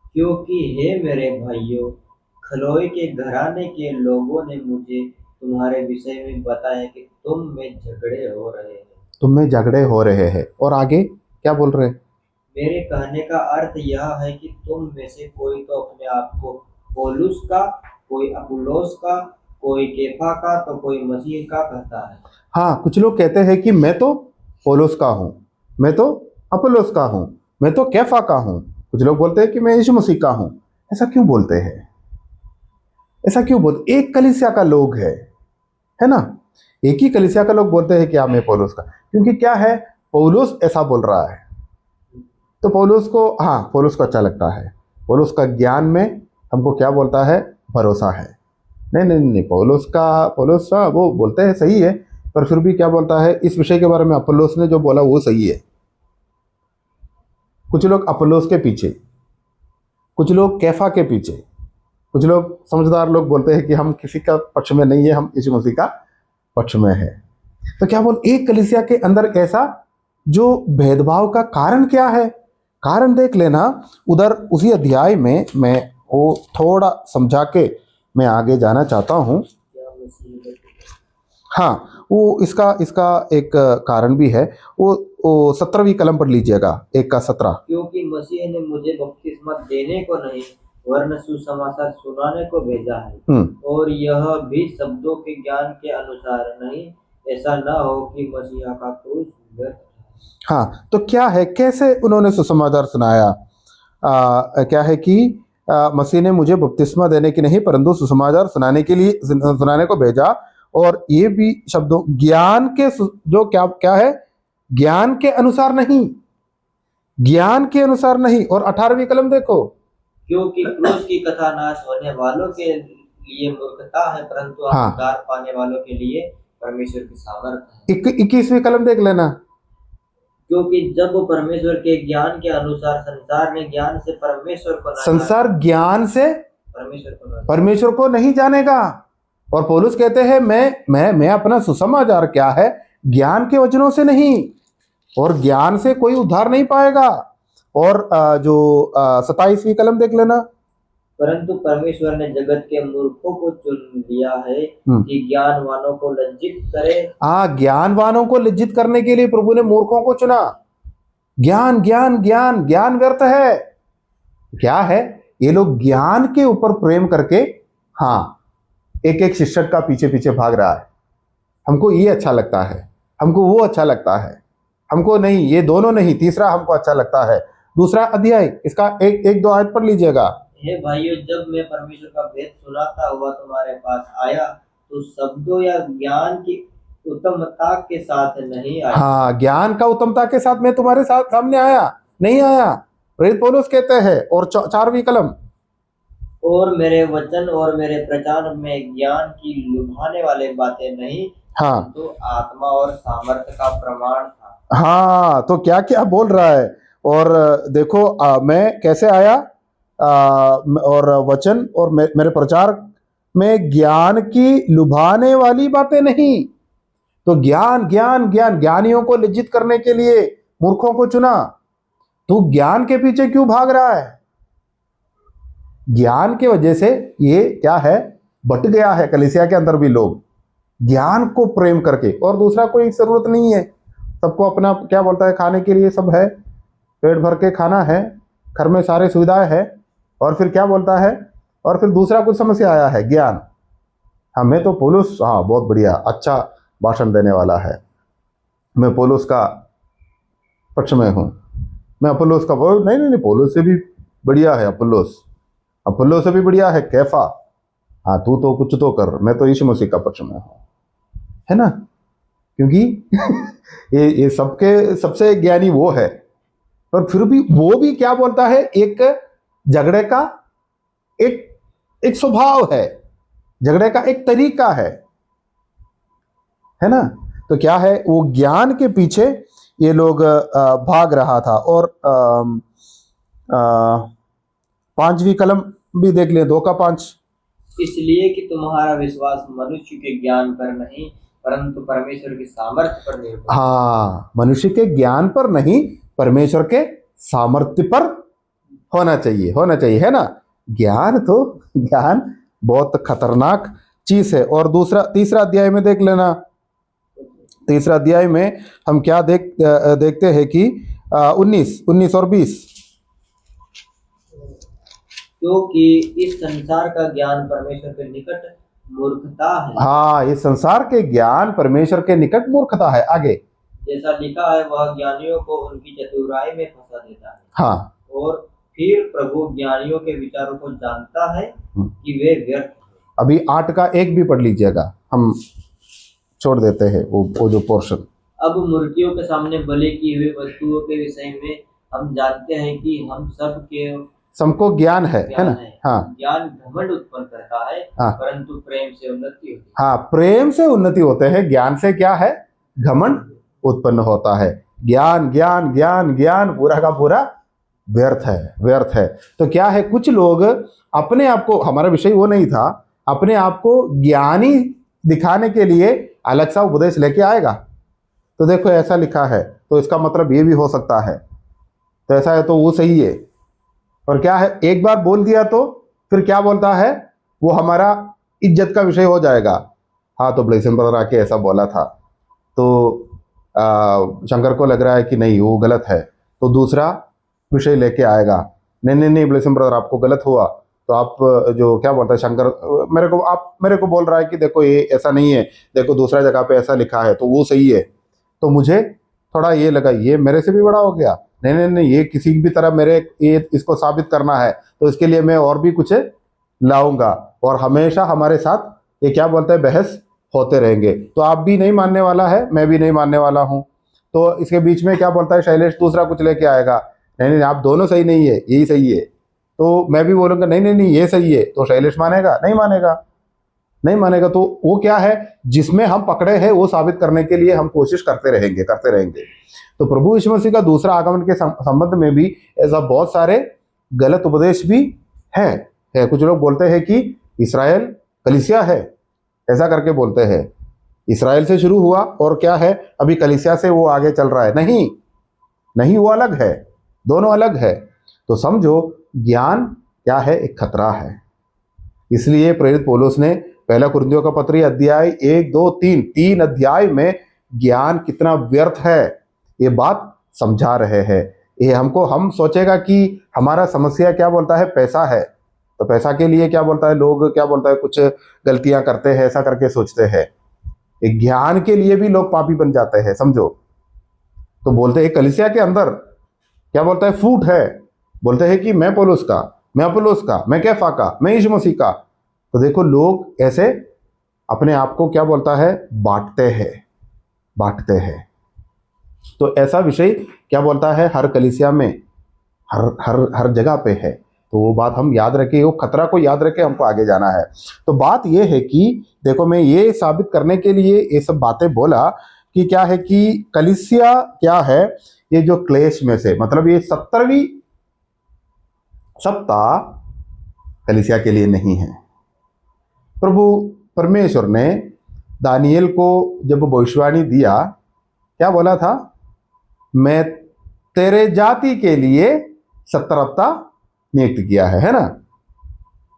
क्योंकि हे मेरे भाइयों, खलोए के घराने के लोगों ने मुझे तुम्हारे विषय में बताया कि तुम में झगड़े हो रहे हैं। तुम में झगड़े हो रहे हैं। और आगे क्या बोल रहे हैं? मेरे कहने का अर्थ यह है कि तुम में से कोई तो अपने आप को पौलुस का, कोई अपुल्लोस का, कोई केफा का, तो कोई मसीह का कहता है। हाँ, कुछ लोग कहते हैं कि मैं तो पौलुस का हूँ, मैं तो अपुल्लोस का हूँ, मैं तो कैफा का हूँ। कुछ लोग बोलते हैं कि मैं यीशु मसीह का हूँ। ऐसा क्यों बोलते हैं? ऐसा क्यों बोलते? एक कलीसिया का लोग है ना, एक ही कलीसिया का लोग बोलते हैं कि हाँ मैं पौलुस का। क्योंकि क्या है, पौलुस ऐसा बोल रहा है तो पौलुस को, हाँ पौलुस को अच्छा लगता है। पौलुस का ज्ञान में हमको क्या बोलता है? भरोसा है। नहीं नहीं नहीं, पौलुस का वो बोलते हैं सही है, पर फिर भी क्या बोलता है इस विषय के बारे में? अपुल्लोस ने जो बोला वो सही है। कुछ लोग अपुल्लोस के पीछे, कुछ लोग कैफा के पीछे, कुछ लोग समझदार लोग बोलते हैं कि हम किसी का पक्ष में नहीं है, हम यीशु मसीह का पक्ष में है। तो क्या बोल, एक कलीसिया के अंदर ऐसा जो भेदभाव का कारण क्या है? कारण देख लेना उधर उसी अध्याय में। मैं वो थोड़ा समझा के मैं आगे जाना चाहता हूँ। क्या मसीह है? हाँ, वो इसका इसका एक कारण भी है। वो 17वीं कलम पढ़ लीजिएगा, 1 का 17। क्योंकि मसीह ने मुझे बपतिस्मा देने को नहीं वरन सुसमाचार सुनाने को भेजा है, और यह भी शब्दों के ज्ञान के अनुसार नहीं, ऐसा न हो कि मसीहा का क्रूस व्यर्थ है। हाँ, तो क्या है, कैसे उन्होंने सुसमाचार सुनाया? क्या है कि मसीह ने मुझे बपतिस्मा देने की नहीं परंतु सुसमाचार सुनाने के लिए, सुनाने को भेजा। और ये भी शब्दों ज्ञान के जो क्या क्या है, ज्ञान के अनुसार नहीं, ज्ञान के अनुसार नहीं। और 18वीं कलम देखो, क्योंकि क्रूस की कथा नाश होने वालों के लिए मूर्खता है, परंतु हाँ, उद्धार पाने वालों के लिए परमेश्वर की सामर्थ्य है। 21वीं कलम देख लेना। क्योंकि जब परमेश्वर के ज्ञान के अनुसार संसार ने ज्ञान से परमेश्वर को न संसार जाना, ज्ञान से परमेश्वर को नहीं जानेगा। और पौलुस कहते हैं मैं अपना सुसमाचार क्या है, ज्ञान के वचनों से नहीं, और ज्ञान से कोई उद्धार नहीं पाएगा। और जो 27वीं कलम देख लेना। परंतु परमेश्वर ने जगत के मूर्खों को चुन लिया है कि ज्ञानवानों को लज्जित करे। हाँ, ज्ञानवानों को लज्जित करने के लिए प्रभु ने मूर्खों को चुना। ज्ञान ज्ञान ज्ञान ज्ञान व्यर्थ है। क्या है, ये लोग ज्ञान के ऊपर प्रेम करके, हाँ, एक एक शिक्षक का पीछे पीछे भाग रहा है। हमको ये अच्छा लगता है, हमको वो अच्छा लगता है, हमको नहीं, ये दोनों नहीं, तीसरा हमको अच्छा लगता है। दूसरा अध्याय इसका एक दो आयत पढ़ लीजिएगा। हे भाइयों, जब मैं परमेश्वर का भेद सुनाता हुआ तुम्हारे पास आया तो शब्दों या ज्ञान की उत्तमता के साथ नहीं आया। हाँ, ज्ञान का उत्तमता के साथ मैं तुम्हारे साथ सामने आया नहीं आया, प्रेरित पौलुस कहते हैं। और 4वीं कलम, और मेरे वचन और मेरे प्रचार में ज्ञान की लुभाने वाले बातें नहीं, हाँ, तो आत्मा और सामर्थ्य का प्रमाण था। हाँ, तो क्या क्या बोल रहा है। और देखो मैं कैसे आया, और वचन और मेरे प्रचार में ज्ञान की लुभाने वाली बातें नहीं। तो ज्ञान ज्ञान ज्ञान, ज्ञानियों को लज्जित करने के लिए मूर्खों को चुना। तू ज्ञान के पीछे क्यों भाग रहा है? ज्ञान की वजह से ये क्या है, बट गया है कलीसिया के अंदर भी लोग, ज्ञान को प्रेम करके। और दूसरा कोई जरूरत नहीं है, सबको अपना क्या बोलता है, खाने के लिए सब है, पेट भर के खाना है, घर में सारे सुविधाएं है। और फिर क्या बोलता है, और फिर दूसरा कुछ समस्या आया है, ज्ञान। हमें तो पौलुस, हाँ बहुत बढ़िया, अच्छा भाषण देने वाला है, मैं पौलुस का पक्ष में हूँ, मैं अपुल्लोस का, नहीं नहीं नहीं, पौलुस से भी बढ़िया है अपुल्लोस, अपुल्लोस से भी बढ़िया है कैफा। हाँ, तू तो कुछ तो कर, मैं तो यीशु मसीह का पक्ष में हूँ, है ना। क्योंकि ये सबके सबसे ज्ञानी वो है। पर फिर भी वो भी क्या बोलता है, एक झगड़े का एक स्वभाव है, झगड़े का एक तरीका है ना। तो क्या है, वो ज्ञान के पीछे ये लोग भाग रहा था। और 5वीं कलम भी देख ले, 2 का 5। इसलिए कि तुम्हारा विश्वास मनुष्य के ज्ञान पर नहीं परंतु परमेश्वर की सामर्थ्य पर निर्भर। हाँ, मनुष्य के ज्ञान पर नहीं, परमेश्वर के सामर्थ्य पर होना चाहिए, है ना। ज्ञान तो, ज्ञान बहुत खतरनाक चीज है। और तीसरा अध्याय में देख लेना, तीसरा अध्याय में हम क्या देखते हैं कि 19 और 20। क्योंकि इस संसार का ज्ञान परमेश्वर के निकट मूर्खता है। हाँ, इस संसार के ज्ञान परमेश्वर के निकट मूर्खता है। आगे जैसा लिखा है, वह ज्ञानियों को उनकी चतुराई में फंसा देता है। हाँ, और फिर प्रभु ज्ञानियों के विचारों को जानता है कि वे व्यर्थ हैं। अभी 8 का 1 भी पढ़ लीजिएगा, हम छोड़ देते हैं वो जो पोर्शन। अब मूर्तियों के सामने बलि की हुई वस्तुओं के विषय में हम जानते हैं कि हम सबको ज्ञान है ना। हाँ, ज्ञान घमंड उत्पन्न करता है। हाँ, परंतु प्रेम से उन्नति होती है। हाँ, प्रेम से उन्नति होते हैं, ज्ञान से क्या है? घमंड उत्पन्न होता है। ज्ञान ज्ञान ज्ञान ज्ञान पूरा का पूरा व्यर्थ है, व्यर्थ है। तो क्या है, कुछ लोग अपने आप को, हमारा विषय वो नहीं था, अपने आप को ज्ञानी दिखाने के लिए अलग सा उपदेश लेके आएगा। तो देखो ऐसा लिखा है, तो इसका मतलब ये भी हो सकता है, तो ऐसा है तो वो सही है। और क्या है, एक बार बोल दिया तो फिर क्या बोलता है, वो हमारा इज्जत का विषय हो जाएगा। हाँ, तो ब्लेसिंग ब्रदर आके ऐसा बोला था, तो शंकर को लग रहा है कि नहीं वो गलत है, तो दूसरा विषय लेके आएगा। नहीं नहीं नहीं ब्लेसिंग ब्रदर, आपको गलत हुआ, तो आप जो क्या बोलता है शंकर, मेरे को बोल रहा है कि देखो ये ऐसा नहीं है, देखो दूसरा जगह पे ऐसा लिखा है, तो वो सही है। तो मुझे थोड़ा ये लगा, ये मेरे से भी बड़ा हो गया। नहीं नहीं नहीं, ये किसी भी तरह मेरे ये इसको साबित करना है, तो इसके लिए मैं और भी कुछ लाऊंगा। और हमेशा हमारे साथ ये क्या बोलते हैं, बहस होते रहेंगे। तो आप भी नहीं मानने वाला है, मैं भी नहीं मानने वाला हूँ। तो इसके बीच में क्या बोलता है शैलेश, दूसरा कुछ लेके आएगा, नहीं नहीं आप दोनों सही नहीं है, यही सही है। तो मैं भी बोलूँगा नहीं नहीं नहीं ये सही है, तो शैलेश मानेगा? नहीं मानेगा, नहीं मानेगा। तो वो क्या है, जिसमें हम पकड़े हैं वो साबित करने के लिए हम कोशिश करते रहेंगे। तो प्रभु यीशु मसीह का दूसरा आगमन के संबंध में भी ऐसा बहुत सारे गलत उपदेश भी है। कुछ लोग बोलते हैं कि इस्राएल कलीसिया है, ऐसा करके बोलते हैं। इस्राएल से शुरू हुआ और क्या है, अभी कलीसिया से वो आगे चल रहा है। नहीं नहीं, वो अलग है, दोनों अलग है। तो समझो ज्ञान क्या है, एक खतरा है। इसलिए प्रेरित पौलुस ने पहला कुरिन्थियों का पत्री अध्याय 1, 2, 3 अध्याय में ज्ञान कितना व्यर्थ है ये बात समझा रहे हैं। ये हम सोचेगा कि हमारा समस्या क्या बोलता है, पैसा है, तो पैसा के लिए क्या बोलता है, लोग क्या बोलता है कुछ गलतियां करते हैं, ऐसा करके सोचते हैं। एक ज्ञान के लिए भी लोग पापी बन जाते हैं, समझो। तो बोलते हैं कलीसिया के अंदर क्या बोलता है, फूट है, बोलते हैं कि मैं पौलुस का, मैं अपुल्लोस का, मैं कैफा का, मैं यीशु मसीह का। तो देखो लोग ऐसे अपने आप को क्या बोलता है, बांटते हैं। तो ऐसा विषय क्या बोलता है, हर कलीसिया में हर जगह पे है। तो वो बात हम याद रखें, वो खतरा को याद रखें, हमको आगे जाना है। तो बात ये है कि देखो मैं ये साबित करने के लिए ये सब बातें बोला कि क्या है कि कलीसिया क्या है, ये जो क्लेश में से, मतलब ये 70वीं सप्ताह कलीसिया के लिए नहीं है। प्रभु परमेश्वर ने दानिएल को जब भविष्यवाणी दिया, क्या बोला था, मैं तेरे जाति के लिए 70 हफ्ता नियुक्त किया है ना।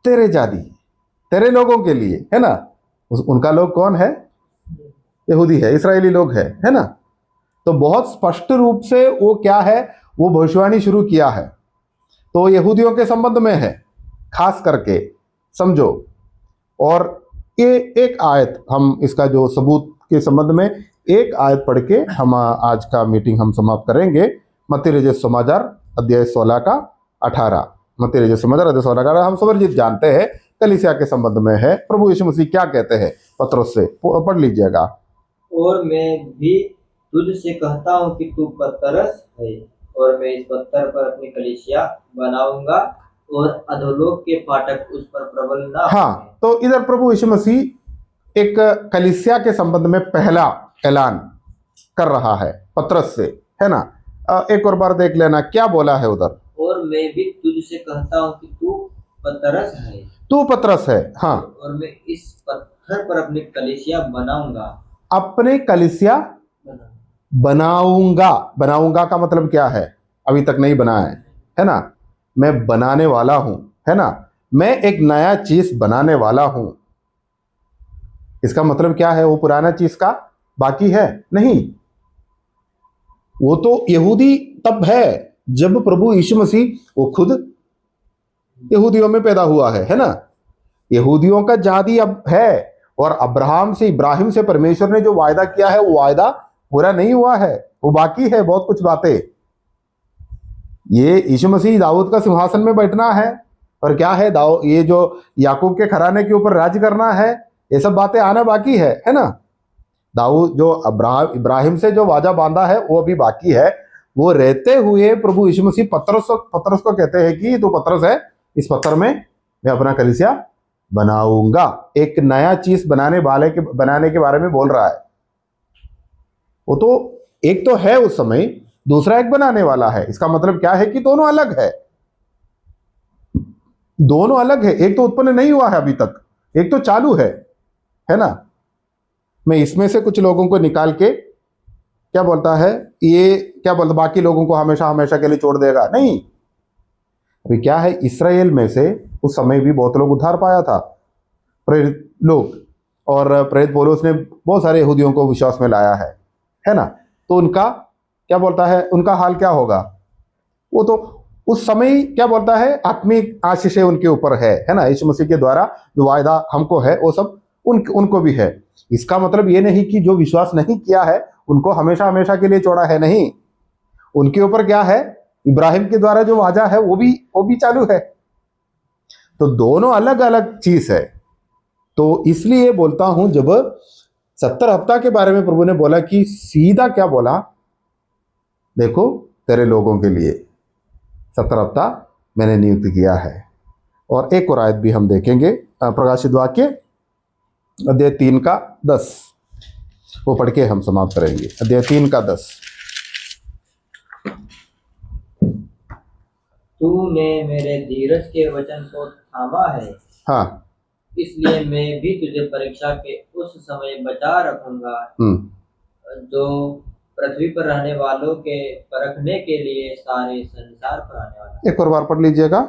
तेरे जाति, तेरे लोगों के लिए, है ना। उनका लोग कौन है, यहूदी है, इस्राएली लोग है ना। तो बहुत स्पष्ट रूप से वो क्या है, वो भविष्यवाणी शुरू किया है। तो यहूदियों के संबंध में है खास करके, समझो। और ये एक आयत, हम इसका जो सबूत के संबंध में एक आयत पढ़ के हम आज का मीटिंग हम समाप्त करेंगे। मत्ती रचित समाचार अध्याय 16 का 18। मत्ती रचित समाचार अध्याय 16 का, हम सब जानते हैं कलीसिया के संबंध में है। प्रभु यीशु मसीह क्या कहते हैं पत्रोस से, पढ़ लीजिएगा। और मैं भी तुझसे कहता हूँ कि तू पतरस है, और मैं इस पत्थर पर अपनी कलीसिया बनाऊंगा, और अधोलोक के फाटक उस पर प्रबल ना। हाँ, तो इधर प्रभु यीशु मसीह एक कलीसिया के संबंध में पहला ऐलान कर रहा है पतरस से, है ना। एक और बार देख लेना क्या बोला है उधर। और मैं भी तुझसे कहता हूँ कि तू पतरस है, तू पतरस है, हाँ, और मैं इस पत्थर पर अपनी कलीसिया बनाऊंगा। अपने कलीसिया बनाऊंगा का मतलब क्या है, अभी तक नहीं बना है ना। मैं बनाने वाला हूं, है ना। मैं एक नया चीज बनाने वाला हूं। इसका मतलब क्या है, वो पुराना चीज का बाकी है नहीं। वो तो यहूदी तब है जब प्रभु यीशु मसीह वो खुद यहूदियों में पैदा हुआ है ना। यहूदियों का जाति अब है, और अब्राहम से इब्राहिम से परमेश्वर ने जो वायदा किया है वो वायदा पूरा नहीं हुआ है, वो बाकी है बहुत कुछ बातें। ये यीशु मसीह दाऊद का सिंहासन में बैठना है, और क्या है ये जो याकूब के घराने के ऊपर राज करना है, ये सब बातें आना बाकी है ना। दाऊद जो इब्राहिम से जो वादा बांधा है वो अभी बाकी है। वो रहते हुए प्रभु यीशु मसीह पतरस को कहते हैं कि तू पतरस है, इस पत्थर में मैं अपना कलीसिया बनाऊंगा। एक नया चीज बनाने के बारे में बोल रहा है। वो तो एक तो है उस समय, दूसरा एक बनाने वाला है। इसका मतलब क्या है कि दोनों अलग है, दोनों अलग है। एक तो उत्पन्न नहीं हुआ है अभी तक, एक तो चालू है ना। मैं इसमें से कुछ लोगों को निकाल के क्या बोलता है, ये क्या बोलता बाकी लोगों को हमेशा हमेशा के लिए छोड़ देगा, नहीं। अभी क्या है, इसराइल में से उस समय भी बहुत लोग उद्धार पाया था, प्रेरित लोग, और प्रेरित पौलुस ने बहुत सारे यहूदियों को विश्वास में लाया है ना। तो उनका क्या बोलता है, उनका हाल क्या होगा। वो तो उस समय क्या बोलता है, आत्मिक आशीषें उनके ऊपर है ना। यीशु मसीह के द्वारा जो वायदा हमको है वो सब उनको भी है। इसका मतलब ये नहीं कि जो विश्वास नहीं किया है उनको हमेशा हमेशा के लिए छोड़ा है, नहीं। उनके ऊपर क्या है, इब्राहिम के द्वारा जो वादा है वो भी चालू है। तो दोनों अलग अलग चीज है। तो इसलिए बोलता हूं, जब 70 हफ्ता के बारे में प्रभु ने बोला कि सीधा क्या बोला, देखो तेरे लोगों के लिए 70 हफ्ता मैंने नियुक्त किया है। और एक और आयत भी हम देखेंगे, प्रकाशित वाक्य अध्याय 3 का 10, वो पढ़ के हम समाप्त करेंगे। अध्याय 3 का 10। तूने मेरे धीरज के वचन को थामा है, हाँ, इसलिए मैं भी तुझे परीक्षा के उस समय बचा रखूंगा जो पृथ्वी पर रहने वालों के परखने के लिए सारे संसार पर आने वाला है। एक और बार पढ़ लीजिएगा।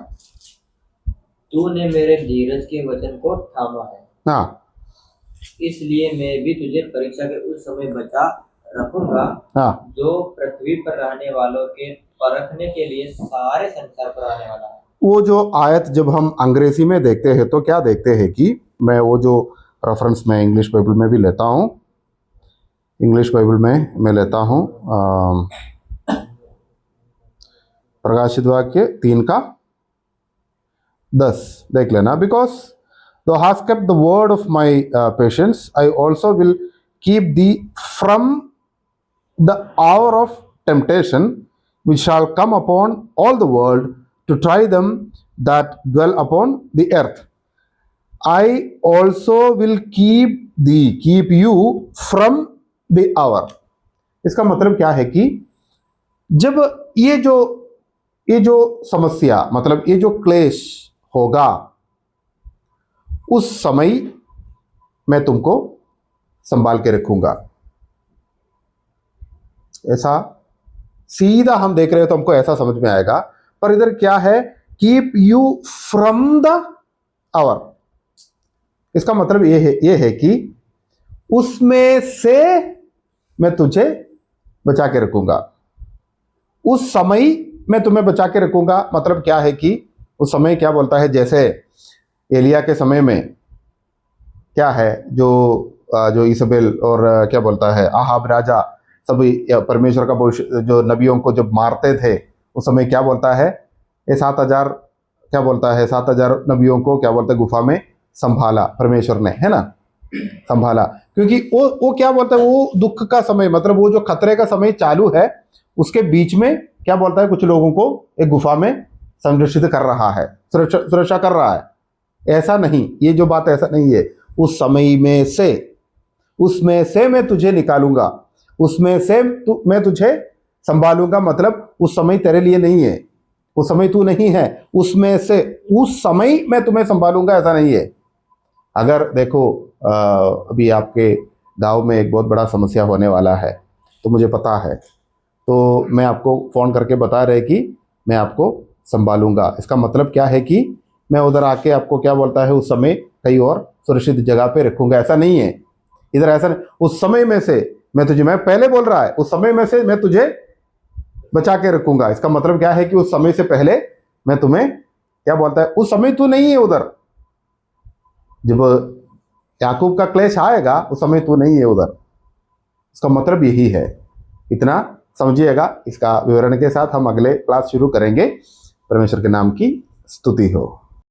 तूने मेरे धीरज के वचन को थामा है, हाँ, इसलिए मैं भी तुझे परीक्षा के उस समय बचा रखूंगा हाँ, जो पृथ्वी पर रहने वालों के परखने के लिए सारे संसार पर आने वाला है। वो जो आयत जब हम अंग्रेजी में देखते हैं तो क्या देखते हैं कि, मैं वो जो रेफरेंस मैं इंग्लिश बाइबल में भी लेता हूँ, इंग्लिश बाइबल में मैं लेता हूँ प्रकाशित वाक्य 3 का 10, देख लेना। Because thou hast kept the word of my patience, I also will keep thee from the hour of temptation which shall come upon all the world to try them that dwell upon the earth. I also will keep you from the hour. इसका मतलब क्या है कि जब ये जो समस्या, मतलब ये जो क्लेश होगा, उस समय मैं तुमको संभाल के रखूंगा। ऐसा सीधा हम देख रहे हो तो हमको ऐसा समझ में आएगा, पर इधर क्या है, keep you from the hour. इसका मतलब ये है कि उसमें से मैं तुझे बचा के रखूंगा, उस समय मैं तुम्हें बचा के रखूंगा। मतलब क्या है कि उस समय क्या बोलता है, जैसे एलिया के समय में क्या है, जो इजबेल और क्या बोलता है आहाब राजा सभी परमेश्वर का भविष्य जो नबियों को जब मारते थे, उस समय क्या बोलता है, ये 7,000 क्या बोलता है, 7,000 नबियों को क्या बोलता है गुफा में संभाला परमेश्वर ने, है ना, संभाला। क्योंकि वो क्या बोलता है, वो दुख का समय, मतलब वो जो खतरे का समय चालू है, उसके बीच में क्या बोलता है, कुछ लोगों को एक गुफा में संरक्षित कर रहा है, सुरक्षा कर रहा है। ऐसा नहीं, ये जो बात ऐसा नहीं है, उस समय में से, उसमें से मैं तुझे निकालूंगा, उसमें से मैं तुझे संभालूंगा। मतलब उस समय तेरे लिए नहीं है, उस समय तू नहीं है, उसमें से उस समय मैं तुम्हें संभालूंगा, ऐसा नहीं है। अगर देखो अभी आपके गांव में एक बहुत बड़ा समस्या होने वाला है, तो मुझे पता है, तो मैं आपको फ़ोन करके बता रहे कि मैं आपको संभालूंगा। इसका मतलब क्या है कि मैं उधर आके आपको क्या बोलता है, उस समय कहीं और सुरक्षित जगह पे रखूंगा, ऐसा नहीं है। इधर ऐसा नहीं, उस समय में से मैं तुझे, मैं पहले बोल रहा है उस समय में से मैं तुझे बचा के रखूंगा। इसका मतलब क्या है कि उस समय से पहले मैं तुम्हें, क्या बोलता है, उस समय तू नहीं है उधर, जब याकूब का क्लेश आएगा उस समय तू नहीं है उधर। इसका मतलब यही है। इतना समझिएगा। इसका विवरण के साथ हम अगले क्लास शुरू करेंगे। परमेश्वर के नाम की स्तुति हो।